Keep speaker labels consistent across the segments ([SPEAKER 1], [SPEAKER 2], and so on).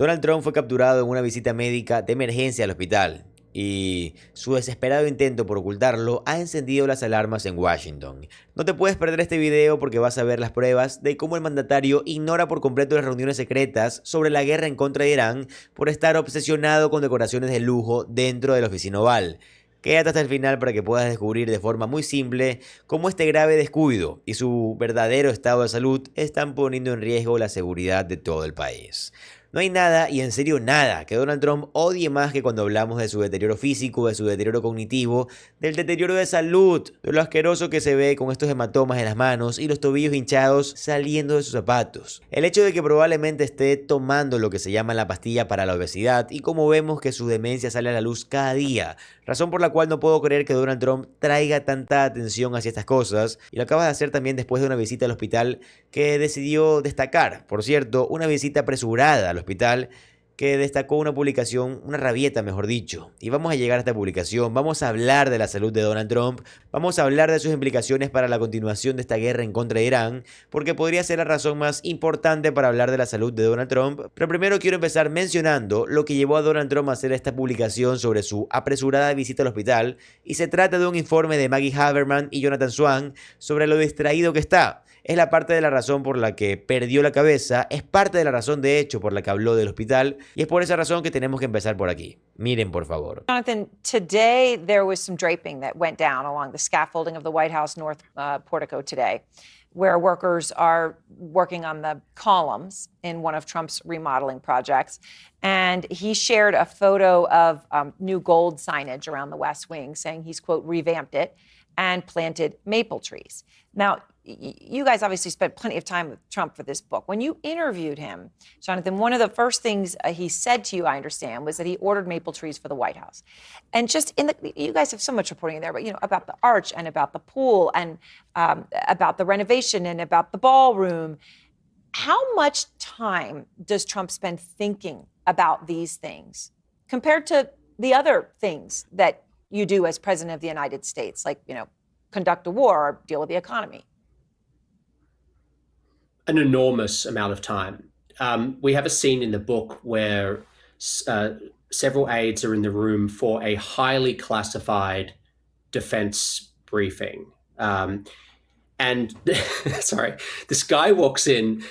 [SPEAKER 1] Donald Trump fue capturado en una visita médica de emergencia al hospital y su desesperado intento por ocultarlo ha encendido las alarmas en Washington. No te puedes perder este video porque vas a ver las pruebas de cómo el mandatario ignora por completo las reuniones secretas sobre la guerra en contra de Irán por estar obsesionado con decoraciones de lujo dentro de la oficina oval. Quédate hasta el final para que puedas descubrir de forma muy simple cómo este grave descuido y su verdadero estado de salud están poniendo en riesgo la seguridad de todo el país. No hay nada, y en serio nada, que Donald Trump odie más que cuando hablamos de su deterioro físico, de su deterioro cognitivo, del deterioro de salud, de lo asqueroso que se ve con estos hematomas en las manos y los tobillos hinchados saliendo de sus zapatos. El hecho de que probablemente esté tomando lo que se llama la pastilla para la obesidad y como vemos que su demencia sale a la luz cada día, razón por la cual no puedo creer que Donald Trump traiga tanta atención hacia estas cosas, y lo acaba de hacer también después de una visita al hospital que decidió destacar, por cierto, una visita apresurada al hospital que destacó una publicación, una rabieta mejor dicho. Y vamos a llegar a esta publicación, vamos a hablar de la salud de Donald Trump, vamos a hablar de sus implicaciones para la continuación de esta guerra en contra de Irán, porque podría ser la razón más importante para hablar de la salud de Donald Trump. Pero primero quiero empezar mencionando lo que llevó a Donald Trump a hacer esta publicación sobre su apresurada visita al hospital, y se trata de un informe de Maggie Haberman y Jonathan Swan sobre lo distraído que está. Es la parte de la razón por la que perdió la cabeza, es parte de la razón de hecho por la que habló del hospital, y es por esa razón que tenemos que empezar por aquí. Miren, por favor.
[SPEAKER 2] Jonathan, today there was some draping that went down along the scaffolding of the White House North Portico today, where workers are working on the columns in one of Trump's remodeling projects. And he shared a photo of new gold signage around the West Wing, saying he's, quote, revamped it and planted maple trees. Now, you guys obviously spent plenty of time with Trump for this book. When you interviewed him, Jonathan, one of the first things he said to you, I understand, was that he ordered maple trees for the White House. And just you guys have so much reporting in there, but about the arch and about the pool and about the renovation and about the ballroom. How much time does Trump spend thinking about these things compared to the other things that you do as president of the United States, like, conduct a war or deal with the economy?
[SPEAKER 3] An enormous amount of time. We have a scene in the book where several aides are in the room for a highly classified defense briefing. And sorry, this guy walks in,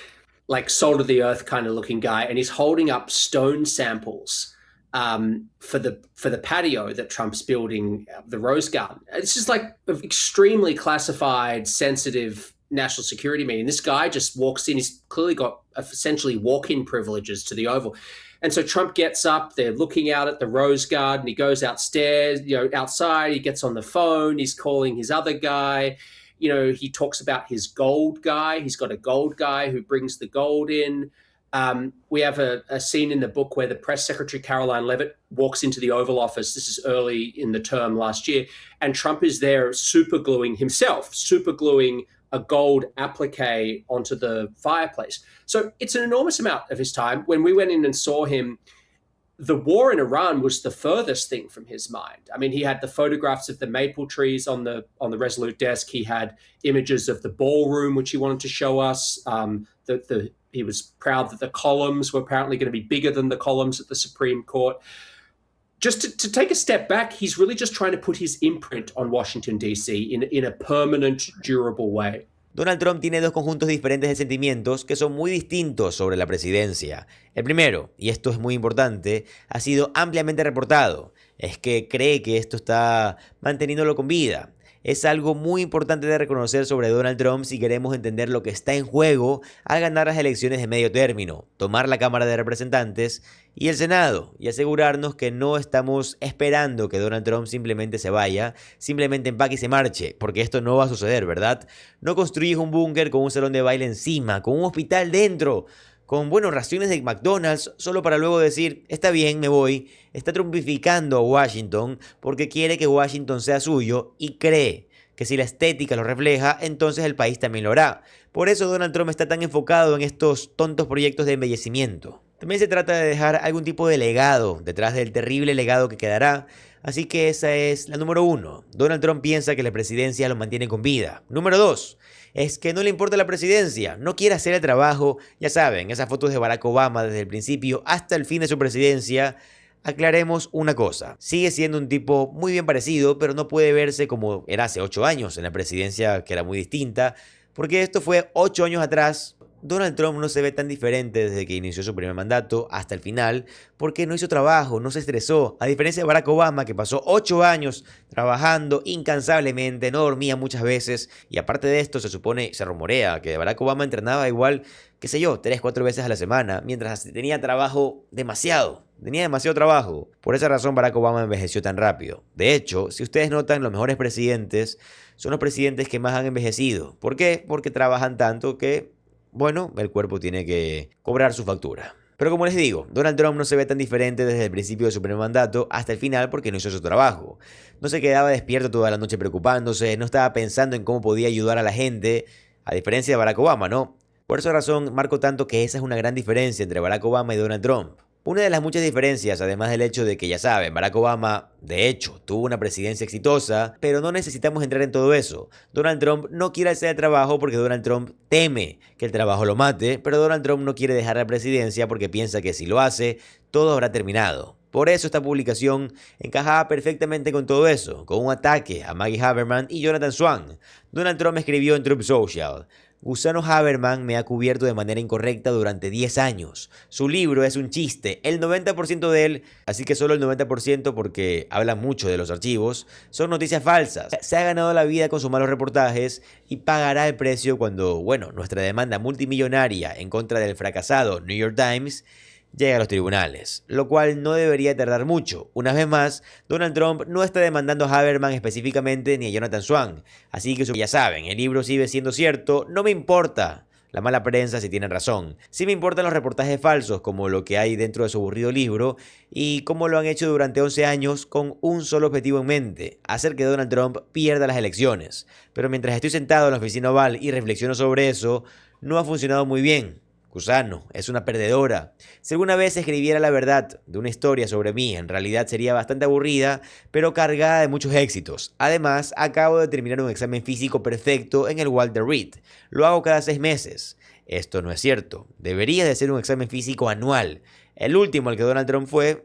[SPEAKER 3] like salt of the earth kind of looking guy, and he's holding up stone samples for the patio that Trump's building, the Rose Garden. This is like an extremely classified, sensitive national security meeting. This guy just walks in. He's clearly got essentially walk-in privileges to the Oval. And so Trump gets up, they're looking out at the Rose Garden. He goes outstairs, outside, he gets on the phone, he's calling his other guy. He talks about his gold guy. He's got a gold guy who brings the gold in. We have a scene in the book where the press secretary, Caroline Levitt, walks into the Oval Office. This is early in the term last year. And Trump is there supergluing a gold applique onto the fireplace. So it's an enormous amount of his time. When we went in and saw him, the war in Iran was the furthest thing from his mind. I mean, he had the photographs of the maple trees on the Resolute desk. He had images of the ballroom, which he wanted to show us. He was proud that the columns were apparently going to be bigger than the columns at the Supreme Court. Just to take a step back, he's really just trying to put his imprint on Washington, D.C. in a permanent, durable way.
[SPEAKER 1] Donald Trump tiene dos conjuntos diferentes de sentimientos que son muy distintos sobre la presidencia. El primero, y esto es muy importante, ha sido ampliamente reportado, es que cree que esto está manteniéndolo con vida. Es algo muy importante de reconocer sobre Donald Trump si queremos entender lo que está en juego al ganar las elecciones de medio término, tomar la Cámara de Representantes y el Senado, y asegurarnos que no estamos esperando que Donald Trump simplemente se vaya, simplemente empaque y se marche, porque esto no va a suceder, ¿verdad? No construyes un búnker con un salón de baile encima, con un hospital dentro, con, raciones de McDonald's, solo para luego decir, está bien, me voy. Está trumpificando a Washington porque quiere que Washington sea suyo y cree que si la estética lo refleja, entonces el país también lo hará. Por eso Donald Trump está tan enfocado en estos tontos proyectos de embellecimiento. También se trata de dejar algún tipo de legado detrás del terrible legado que quedará. Así que esa es la número 1. Donald Trump piensa que la presidencia lo mantiene con vida. Número 2. Es que no le importa la presidencia, no quiere hacer el trabajo. Ya saben, esas fotos de Barack Obama desde el principio hasta el fin de su presidencia. Aclaremos una cosa, sigue siendo un tipo muy bien parecido, pero no puede verse como era hace 8 años en la presidencia, que era muy distinta, porque esto fue 8 años atrás. Donald Trump no se ve tan diferente desde que inició su primer mandato hasta el final, porque no hizo trabajo, no se estresó, a diferencia de Barack Obama, que pasó 8 años trabajando incansablemente, no dormía muchas veces, y aparte de esto se supone, se rumorea que Barack Obama entrenaba igual, qué sé yo, 3, 4 veces a la semana, mientras tenía trabajo tenía demasiado trabajo. Por esa razón Barack Obama envejeció tan rápido. De hecho, si ustedes notan, los mejores presidentes son los presidentes que más han envejecido. ¿Por qué? Porque trabajan tanto que bueno, el cuerpo tiene que cobrar su factura. Pero como les digo, Donald Trump no se ve tan diferente desde el principio de su primer mandato hasta el final porque no hizo su trabajo. No se quedaba despierto toda la noche preocupándose, no estaba pensando en cómo podía ayudar a la gente, a diferencia de Barack Obama, ¿no? Por esa razón marco tanto que esa es una gran diferencia entre Barack Obama y Donald Trump. Una de las muchas diferencias, además del hecho de que ya saben, Barack Obama, de hecho, tuvo una presidencia exitosa, pero no necesitamos entrar en todo eso. Donald Trump no quiere hacer el trabajo porque Donald Trump teme que el trabajo lo mate, pero Donald Trump no quiere dejar la presidencia porque piensa que si lo hace, todo habrá terminado. Por eso esta publicación encajaba perfectamente con todo eso, con un ataque a Maggie Haberman y Jonathan Swan. Donald Trump escribió en Truth Social: Gusano Haberman me ha cubierto de manera incorrecta durante 10 años. Su libro es un chiste, el 90% de él, así que solo el 90% porque habla mucho de los archivos, son noticias falsas. Se ha ganado la vida con sus malos reportajes y pagará el precio cuando, bueno, nuestra demanda multimillonaria en contra del fracasado New York Times llega a los tribunales, lo cual no debería tardar mucho. Una vez más, Donald Trump no está demandando a Haberman específicamente ni a Jonathan Swan, así que ya saben, el libro sigue siendo cierto, no me importa la mala prensa si tienen razón. Sí me importan los reportajes falsos, como lo que hay dentro de su aburrido libro, y cómo lo han hecho durante 11 años con un solo objetivo en mente: hacer que Donald Trump pierda las elecciones. Pero mientras estoy sentado en la oficina oval y reflexiono sobre eso, no ha funcionado muy bien. Gusano, es una perdedora. Si alguna vez escribiera la verdad de una historia sobre mí, en realidad sería bastante aburrida, pero cargada de muchos éxitos. Además, acabo de terminar un examen físico perfecto en el Walter Reed. Lo hago cada 6 meses. Esto no es cierto. Debería de ser un examen físico anual. El último al que Donald Trump fue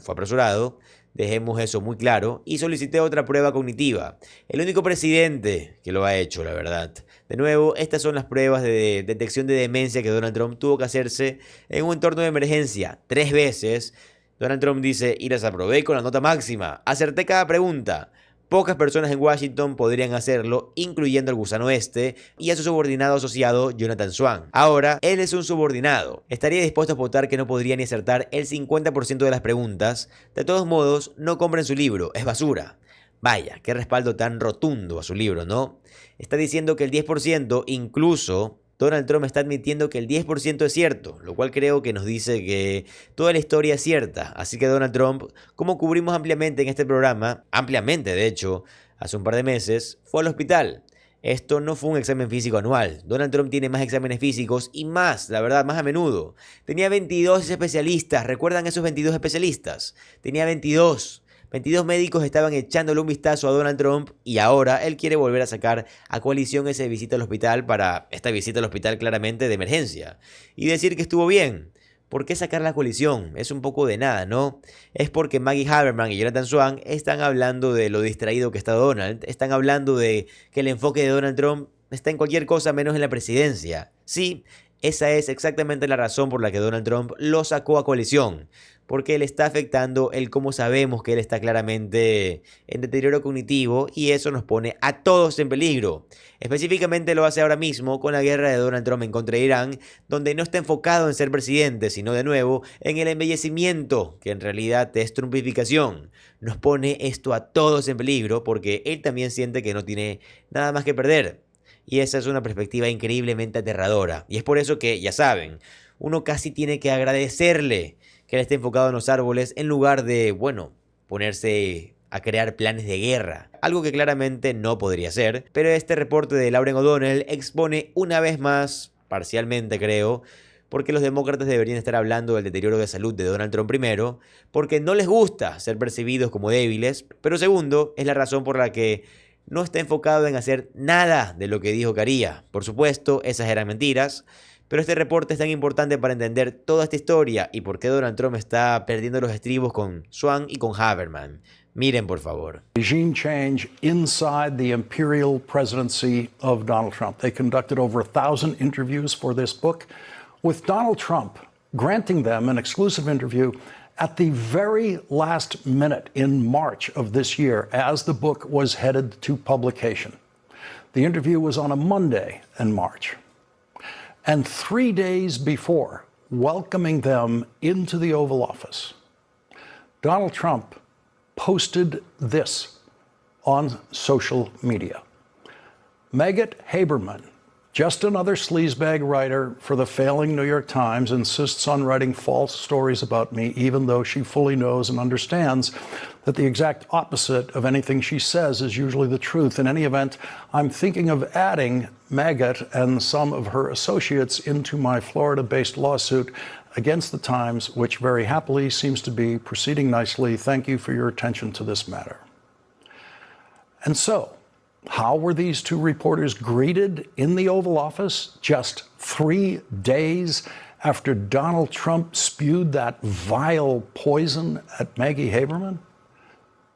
[SPEAKER 1] apresurado. Dejemos eso muy claro, y solicité otra prueba cognitiva. El único presidente que lo ha hecho, la verdad. De nuevo, estas son las pruebas de detección de demencia que Donald Trump tuvo que hacerse en un entorno de emergencia 3 veces. Donald Trump dice: y las aprobé con la nota máxima. Acerté cada pregunta. Pocas personas en Washington podrían hacerlo, incluyendo al gusano y a su subordinado asociado Jonathan Swan. Ahora, él es un subordinado. Estaría dispuesto a votar que no podría ni acertar el 50% de las preguntas. De todos modos, no compren su libro, es basura. Vaya, qué respaldo tan rotundo a su libro, ¿no? Está diciendo que el 10%, incluso Donald Trump está admitiendo que el 10% es cierto, lo cual creo que nos dice que toda la historia es cierta. Así que Donald Trump, como cubrimos ampliamente en este programa, ampliamente de hecho, hace un par de meses, fue al hospital. Esto no fue un examen físico anual. Donald Trump tiene más exámenes físicos y más, la verdad, más a menudo. Tenía 22 especialistas, ¿recuerdan esos 22 especialistas? Tenía 22 médicos estaban echándole un vistazo a Donald Trump y ahora él quiere volver a sacar a coalición esa visita al hospital esta visita al hospital claramente de emergencia y decir que estuvo bien. ¿Por qué sacar la coalición? Es un poco de nada, ¿no? Es porque Maggie Haberman y Jonathan Swan están hablando de lo distraído que está Donald, están hablando de que el enfoque de Donald Trump está en cualquier cosa menos en la presidencia. Sí, esa es exactamente la razón por la que Donald Trump lo sacó a coalición, porque le está afectando el cómo sabemos que él está claramente en deterioro cognitivo y eso nos pone a todos en peligro. Específicamente lo hace ahora mismo con la guerra de Donald Trump en contra de Irán, donde no está enfocado en ser presidente, sino de nuevo en el embellecimiento, que en realidad es trumpificación. Nos pone esto a todos en peligro porque él también siente que no tiene nada más que perder. Y esa es una perspectiva increíblemente aterradora. Y es por eso que, ya saben, uno casi tiene que agradecerle que él esté enfocado en los árboles en lugar de, ponerse a crear planes de guerra. Algo que claramente no podría ser. Pero este reporte de Lauren O'Donnell expone una vez más, parcialmente creo, porque los demócratas deberían estar hablando del deterioro de salud de Donald Trump primero, porque no les gusta ser percibidos como débiles, pero segundo, es la razón por la que no está enfocado en hacer nada de lo que dijo que haría. Por supuesto, esas eran mentiras, pero este reporte es tan importante para entender toda esta historia y por qué Donald Trump está perdiendo los estribos con Swan y con Haberman. Miren, por favor.
[SPEAKER 4] Regime change inside the imperial presidency of Donald Trump. They conducted over 1,000 interviews for this book, with Donald Trump granting them an exclusive interview at the very last minute in March of this year as the book was headed to publication. The interview was on a Monday in March. And 3 days before welcoming them into the Oval Office, Donald Trump posted this on social media. Meghat Haberman, just another sleazebag writer for the failing New York Times, insists on writing false stories about me, even though she fully knows and understands that the exact opposite of anything she says is usually the truth. In any event, I'm thinking of adding Meghat and some of her associates into my Florida-based lawsuit against the Times, which very happily seems to be proceeding nicely. Thank you for your attention to this matter. And so, how were these two reporters greeted in the Oval Office just 3 days after Donald Trump spewed that vile poison at Maggie Haberman?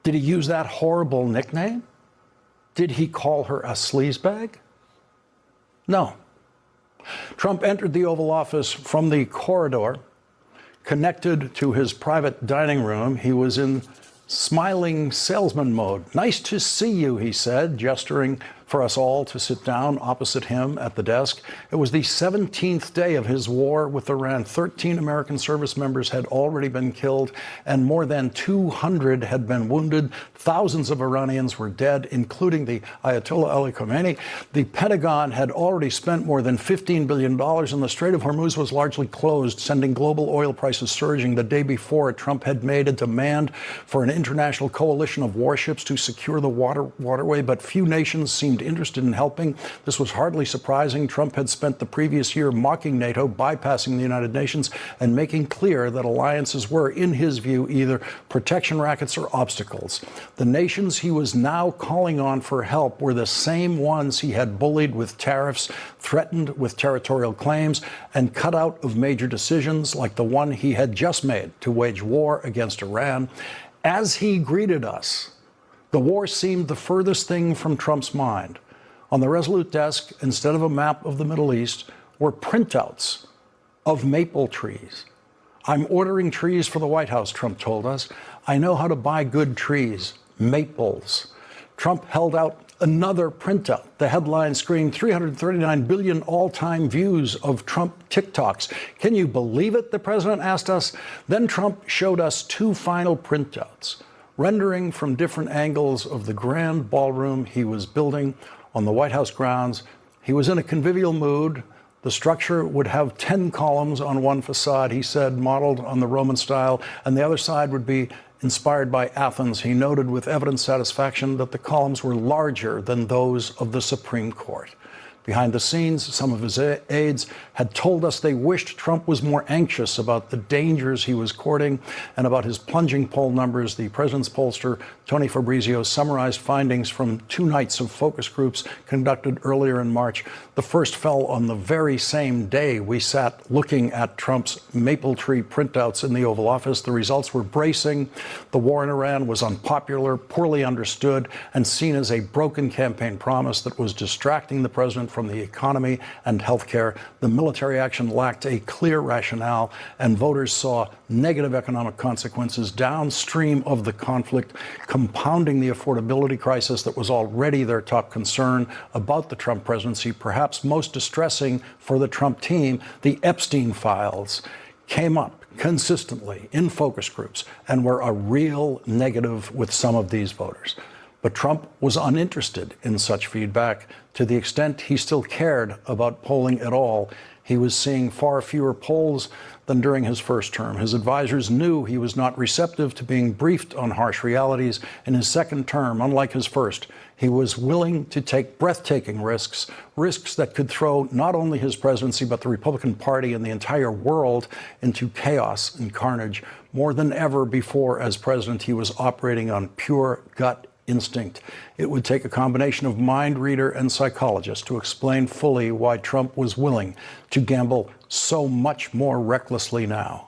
[SPEAKER 4] Did he use that horrible nickname? Did he call her a sleazebag? No. Trump entered the Oval Office from the corridor connected to his private dining room. He was in smiling salesman mode. Nice to see you, he said, gesturing for us all to sit down opposite him at the desk. It was the 17th day of his war with Iran. 13 American service members had already been killed, and more than 200 had been wounded. Thousands of Iranians were dead, including the Ayatollah Ali Khamenei. The Pentagon had already spent more than $15 billion, and the Strait of Hormuz was largely closed, sending global oil prices surging. The day before, Trump had made a demand for an international coalition of warships to secure the waterway, but few nations seemed interested in helping. This was hardly surprising. Trump had spent the previous year mocking NATO, bypassing the United Nations, and making clear that alliances were, in his view, either protection rackets or obstacles. The nations he was now calling on for help were the same ones he had bullied with tariffs, threatened with territorial claims, and cut out of major decisions like the one he had just made to wage war against Iran. As he greeted us, the war seemed the furthest thing from Trump's mind. On the Resolute desk, instead of a map of the Middle East, were printouts of maple trees. I'm ordering trees for the White House, Trump told us. I know how to buy good trees, maples. Trump held out another printout. The headline screened 339 billion all-time views of Trump TikToks. Can you believe it, the president asked us? Then Trump showed us two final printouts, rendering from different angles of the grand ballroom he was building on the White House grounds. He was in a convivial mood. The structure would have 10 columns on one facade, he said, modeled on the Roman style, and the other side would be inspired by Athens. He noted with evident satisfaction that the columns were larger than those of the Supreme Court. Behind the scenes, some of his aides had told us they wished Trump was more anxious about the dangers he was courting and about his plunging poll numbers. The president's pollster, Tony Fabrizio, summarized findings from 2 nights of focus groups conducted earlier in March. The first fell on the very same day we sat looking at Trump's maple tree printouts in the Oval Office. The results were bracing. The war in Iran was unpopular, poorly understood, and seen as a broken campaign promise that was distracting the president from the economy and health care. The military action lacked a clear rationale, and voters saw negative economic consequences downstream of the conflict, compounding the affordability crisis that was already their top concern about the Trump presidency. Perhaps most distressing for the Trump team, the Epstein files came up consistently in focus groups and were a real negative with some of these voters. But Trump was uninterested in such feedback. To the extent he still cared about polling at all, He was seeing far fewer polls than during his first term. His advisors knew he was not receptive to being briefed on harsh realities. In his second term, unlike his first, he was willing to take breathtaking risks, risks that could throw not only his presidency, but the Republican Party and the entire world into chaos and carnage. More than ever before as president, he was operating on pure gut instinct. It would take a combination of mind reader and psychologist to explain fully why Trump was willing to gamble so much more recklessly now.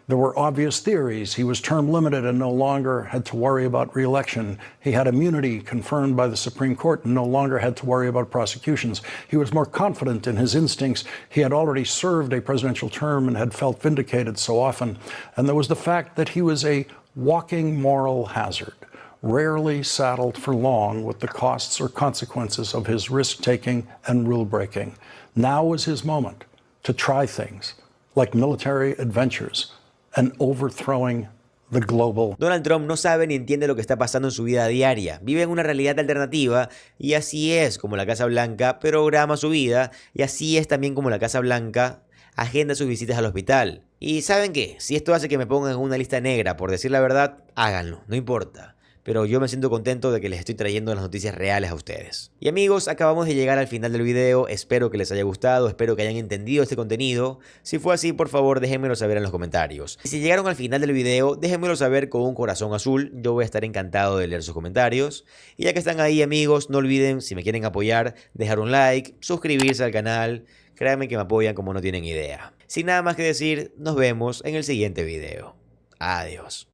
[SPEAKER 4] There were obvious theories. He was term limited and no longer had to worry about re-election. He had immunity confirmed by the Supreme Court and no longer had to worry about prosecutions. He was more confident in his instincts. He had already served a presidential term and had felt vindicated so often. And there was the fact that he was a walking moral hazard, rarely saddled for long with the costs or consequences of his risk-taking and rule-breaking. Now was his moment to try things like military adventures and overthrowing the global.
[SPEAKER 1] Donald Trump no sabe ni entiende lo que está pasando en su vida diaria. Vive en una realidad alternativa y así es como la Casa Blanca programa su vida y así es también como la Casa Blanca agenda sus visitas al hospital. Y ¿saben qué? Si esto hace que me pongan en una lista negra por decir la verdad, háganlo, no importa. Pero yo me siento contento de que les estoy trayendo las noticias reales a ustedes. Y amigos, acabamos de llegar al final del video. Espero que les haya gustado, espero que hayan entendido este contenido. Si fue así, por favor, déjenmelo saber en los comentarios. Y si llegaron al final del video, déjenmelo saber con un corazón azul. Yo voy a estar encantado de leer sus comentarios. Y ya que están ahí, amigos, no olviden, si me quieren apoyar, dejar un like, suscribirse al canal. Créanme que me apoyan como no tienen idea. Sin nada más que decir, nos vemos en el siguiente video. Adiós.